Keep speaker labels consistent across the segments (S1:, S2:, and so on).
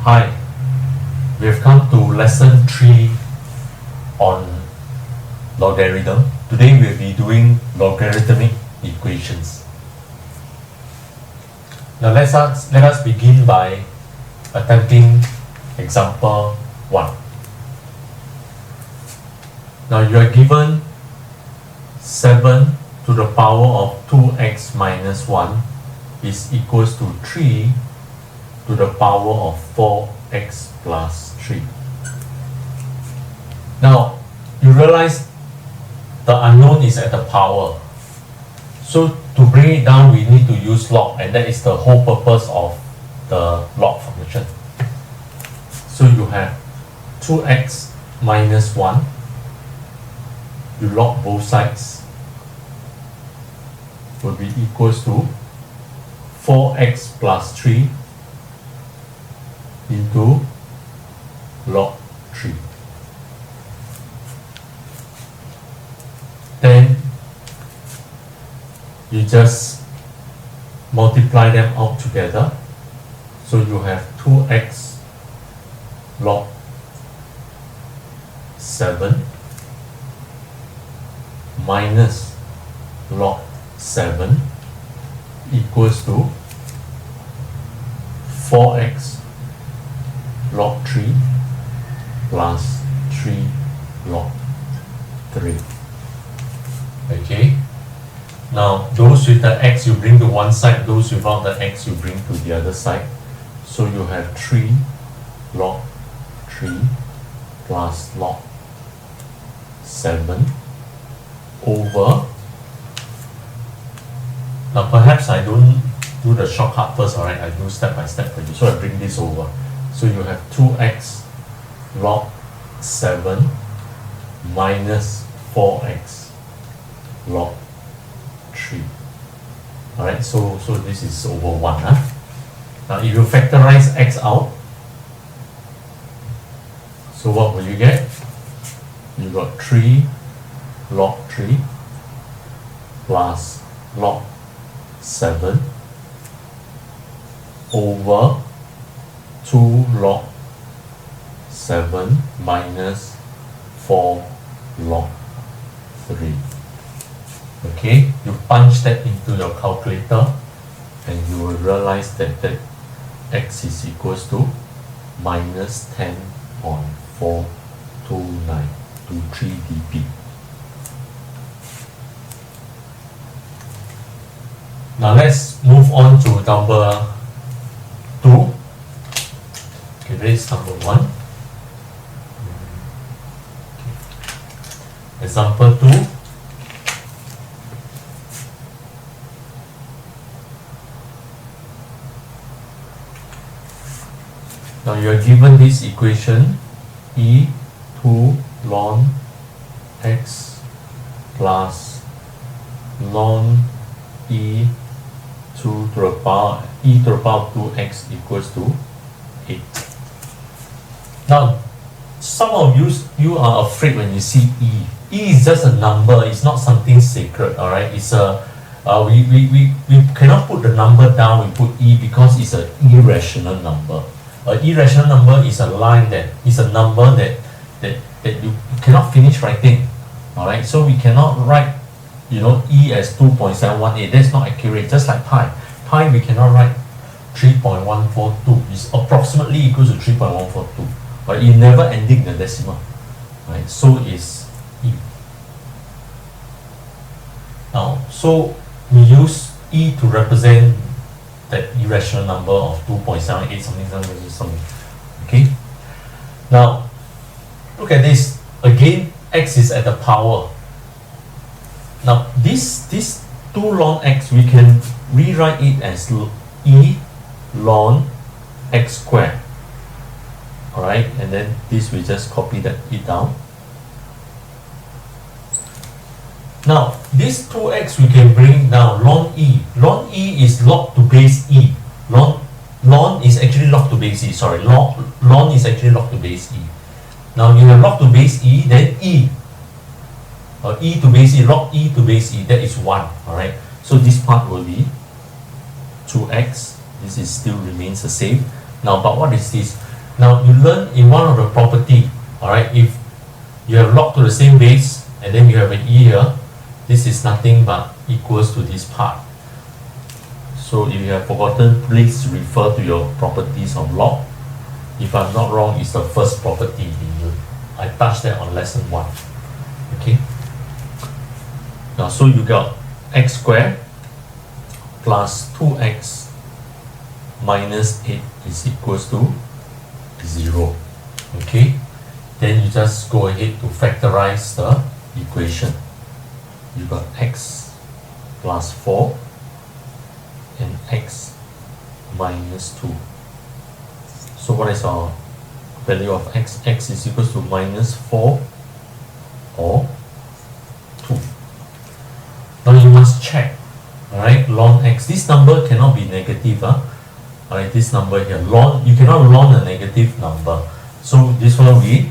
S1: Hi, we have come to lesson 3 on logarithm. Today we will be doing logarithmic equations. Now let us begin by attempting example 1. Now you are given 7 to the power of 2x minus 1 is equals to 3 to the power of 4x plus 3. Now you realize the unknown is at the power. So to bring it down we need to use log, and that is the whole purpose of the log function. So you have 2x minus 1, you log both sides, will be equals to 4x plus 3 into log 3. Then you just multiply them out together. So you have 2x log 7 minus log 7 equals to 4x log 3 plus 3 log 3. Okay, now those with the x you bring to one side, those without the x you bring to the other side. So you have 3 log 3 plus log 7 over, now perhaps I don't do the shortcut first, alright, I do step by step for you. So I bring this over. So you have 2x log 7 minus 4x log 3. Alright, so this is over 1. Now if you factorize x out, so what will you get? You got 3 log 3 plus log 7 over 2 log 7 minus 4 log 3. Okay, you punch that into your calculator and you will realize that x is equals to minus 10.42923 dB. Now let's move on to number 2. Okay, this is number 1. Okay. Example 2. Now you are given this equation e2 ln x plus ln e2 to the power e to the power of 2x equals to 8. Now some of you are afraid when you see e. E is just a number, it's not something sacred, alright? It's a we cannot put the number down, we put e because it's an irrational number. An irrational number is a line that is a number that you cannot finish writing. Alright, so we cannot write e as 2.718. That's not accurate. Just like pi we cannot write 3.142. It's approximately equals to 3.142, but it never ending the decimal, right? So is e. Now so we use e to represent that irrational number of 2.78 something. Okay, now look at this again. X is at the power. Now this 2 ln x we can rewrite it as e ln x squared. Alright, and then this we just copy it down. Now this 2x we can bring down. Ln e is log to base e. Ln is actually log to base e. Sorry, ln is actually log to base e. Now you have log to base e, then e, or e to base e, log e to base e, that is 1. Alright, so this part will be 2x. This is still remains the same. Now, but what is this? Now you learn in one of the property, alright, if you have log to the same base and then you have an e here, this is nothing but equals to this part. So if you have forgotten, please refer to your properties of log. If I'm not wrong, it's the first property I touched that on lesson 1. Okay. Now so you got x squared plus 2x minus 8 is equals to 0. Okay. Then you just go ahead to factorize the equation. You got x plus 4 and x minus 2. So what is our value of x? X is equals to minus 4 or 2. Now you must check, alright, ln x. This number cannot be negative. Alright, this number here, ln, you cannot ln a negative number. So this one we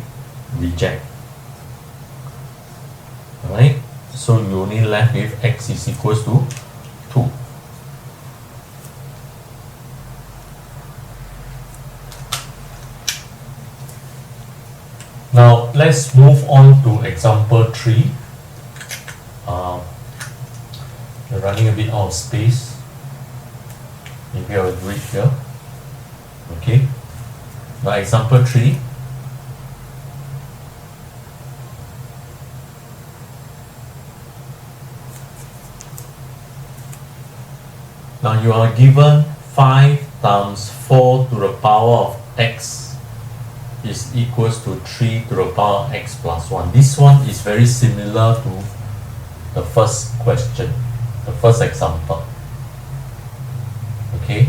S1: reject. Alright, so you only left with x is equals to 2. Now let's move on to example 3. We're running a bit out of space. Maybe I will do it here. Okay. Now example 3. Now you are given 5 times 4 to the power of x is equals to 3 to the power of x plus 1. This one is very similar to the first question, the first example. Okay.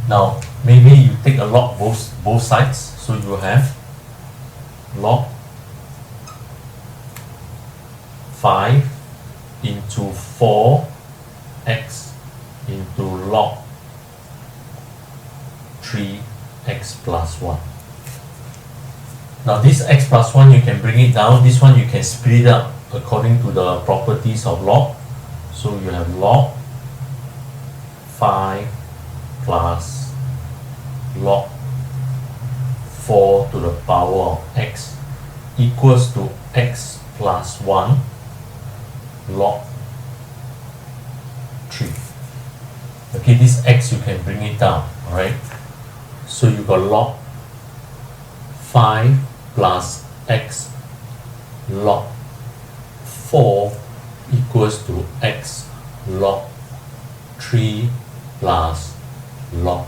S1: Now maybe you take a log both sides, so you have log 5 into 4x into log 3x plus 1. Now this x plus 1 you can bring it down, this one you can split it up according to the properties of log. So you have log 5 plus log 4 to the power of x equals to x plus 1 log 3. Okay, this x you can bring it down, alright? So you got log 5 plus x log 4 equals to x log 3 plus log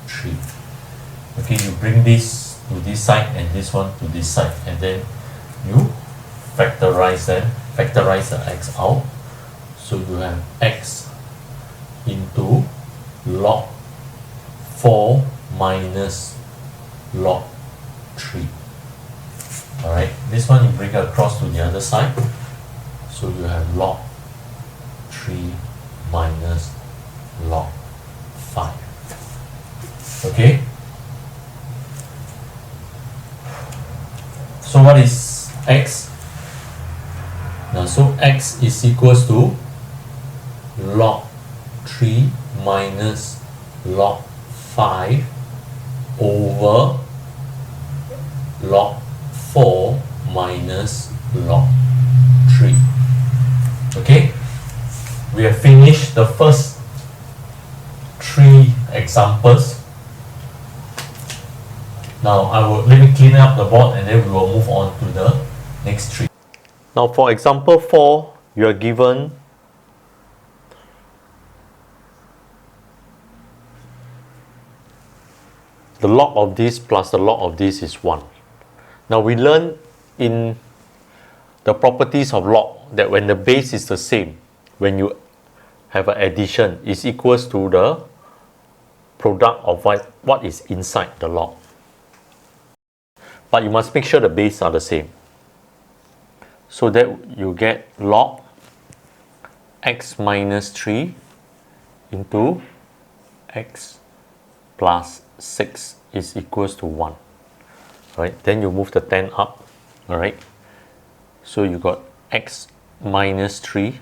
S1: 3. Okay, you bring this to this side and this one to this side, and then you factorize them, factorize the x out. So you have x into log 4 minus log 3. Alright, this one you bring across to the other side. So you have log 3 minus log 5. Okay? So what is x? Now, so x is equals to log 3 minus log 5 over log 4 minus log 3. Okay? We have finished the first 3 examples. Now let me clean up the board and then we will move on to the next 3. Now for example 4, you are given the log of this plus the log of this is 1. Now we learn in the properties of log that when the base is the same, when you have an addition, is equals to the product of what is inside the log. But you must make sure the base are the same. So that you get log x minus 3 into x plus 6 is equals to 1. Right? Then you move the 10 up. Alright. So you got x minus 3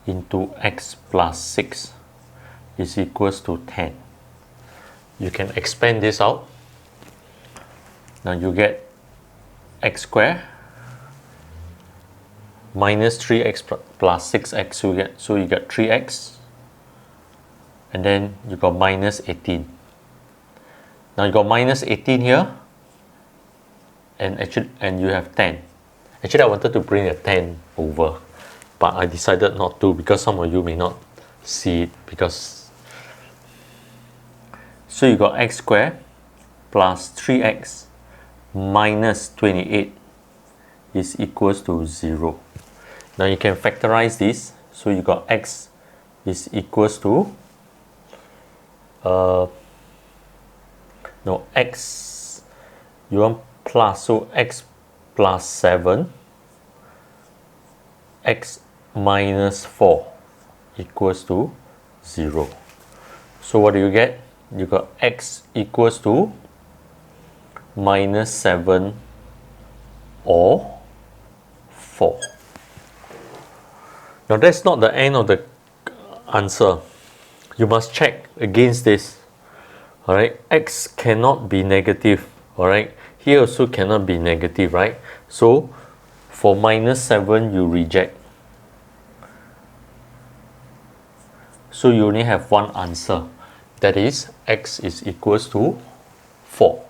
S1: into x plus 6 is equals to 10.
S2: you can expand this out. Now you get x squared minus 3x plus 6x, so you get 3x, and then you got minus 18. Now you got minus 18 here, and you have 10. Actually, I wanted to bring a 10 over, but I decided not to because some of you may not see it. So you got x squared plus 3x minus 28 is equals to 0. Now you can factorize this, so you got x is equals to x, you want plus, so x plus 7, x minus 4 equals to 0. So what do you get? You got x equals to minus 7 or 4. Now that's not the end of the answer. You must check against this. Alright, x cannot be negative. Alright, here also cannot be negative, right? So for minus 7 you reject. So you only have one answer. That is, x is equals to 4.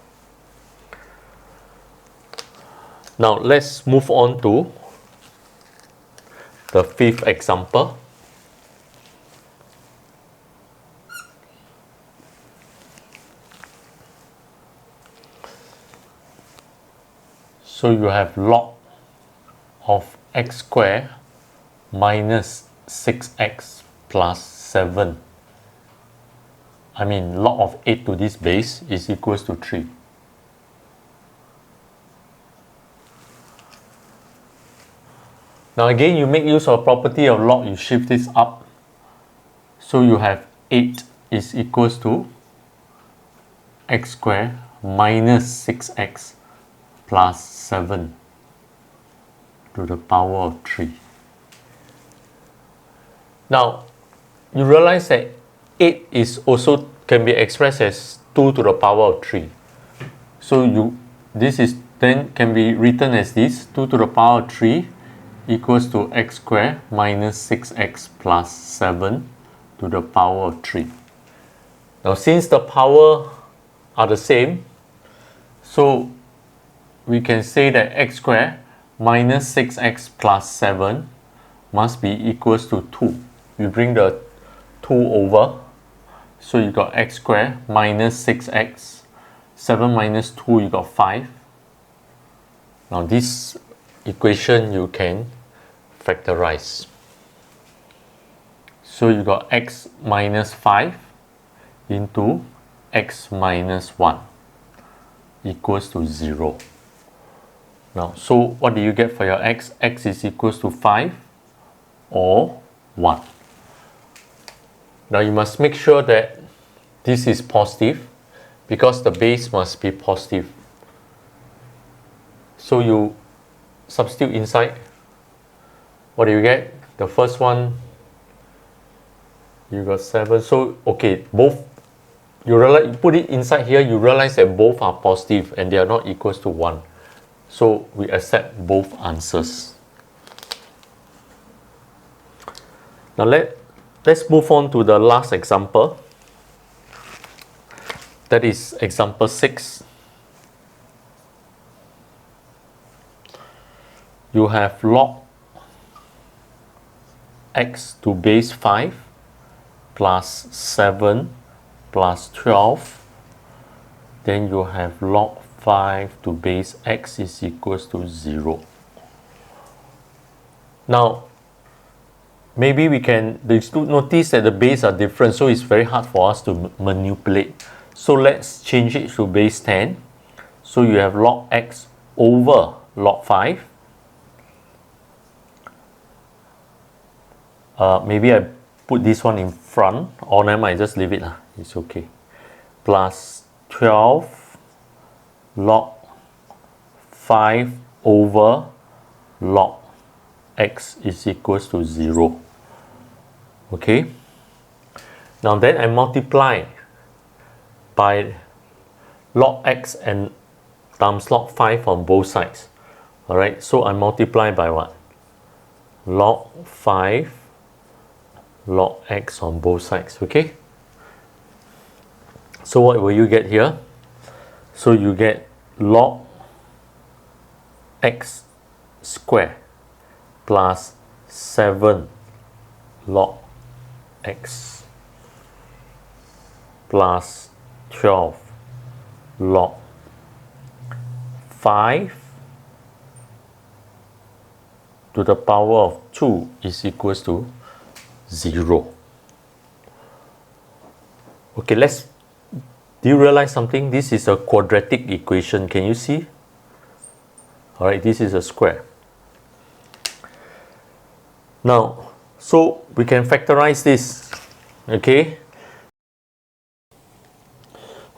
S2: Now let's move on to the fifth example. So you have log of x squared minus 6x plus 7. Log of 8 to this base is equals to 3. Now again, you make use of property of log, you shift this up. So you have 8 is equals to x squared minus 6x plus 7 to the power of 3. Now, you realize that 8 is also can be expressed as 2 to the power of 3. So this is then can be written as this, 2 to the power of 3 equals to x squared minus 6x plus 7 to the power of 3. Now since the power are the same, so we can say that x squared minus 6x plus 7 must be equals to 2. We bring the 2 over, so you got x squared minus 6x, 7 minus 2, you got 5. Now this equation you can factorize. So you got x minus 5 into x minus 1 equals to 0. Now, so what do you get for your x? X is equals to 5 or 1. Now you must make sure that this is positive because the base must be positive. So you substitute inside. What do you get? The first one, you got 7. So okay, both, you realize, you put it inside here, you realize that both are positive and they are not equals to 1. So we accept both answers. Now let's move on to the last example. That is example 6. You have log x to base 5 plus 7 plus 12. Then you have log 5 to base x is equals to 0. Now, maybe we can notice that the base are different, so it's very hard for us to manipulate. So let's change it to base 10. So you have log x over log 5. Maybe I put this one in front, or I might just leave it. It's okay. Plus 12 log 5 over log x is equals to 0. Okay. Now then I multiply by log x and times log 5 on both sides. Alright, so I multiply by what? Log 5 log x on both sides, okay? So what will you get here? So you get log x squared plus 7 log x plus 12 log 5 to the power of 2 is equals to 0. Okay, do you realize something? This is a quadratic equation. Can you see? Alright, this is a square. Now, so we can factorize this. Okay.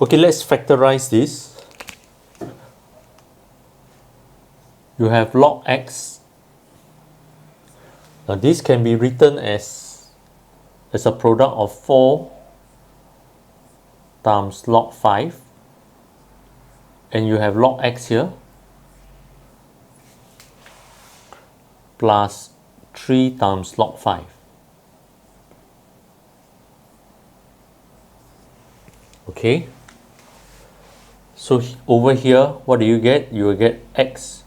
S2: Okay, let's factorize this. You have log x. Now this can be written as a product of 4 times log 5, and you have log x here plus 3 times log 5. Okay, so over here, what do you get? You will get x,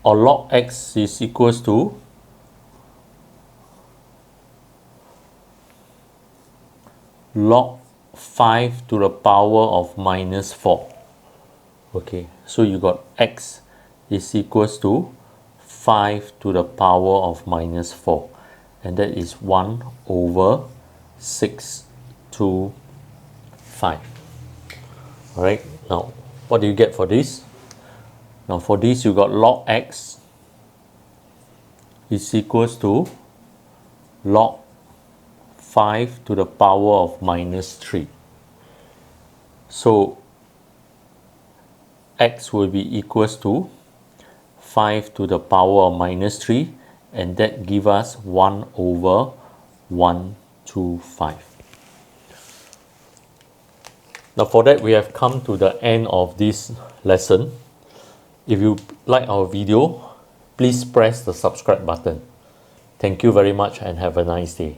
S2: or log x is equals to log 5 to the power of minus 4. Okay, so you got x is equals to 5 to the power of minus 4, and that is 1 over 6 to 5. Alright, now what do you get for this? Now for this you got log x is equals to log 5 to the power of minus 3. So x will be equals to 5 to the power of minus 3, and that gives us 1 over 125. Now for that, we have come to the end of this lesson. If you like our video, please press the subscribe button. Thank you very much and have a nice day.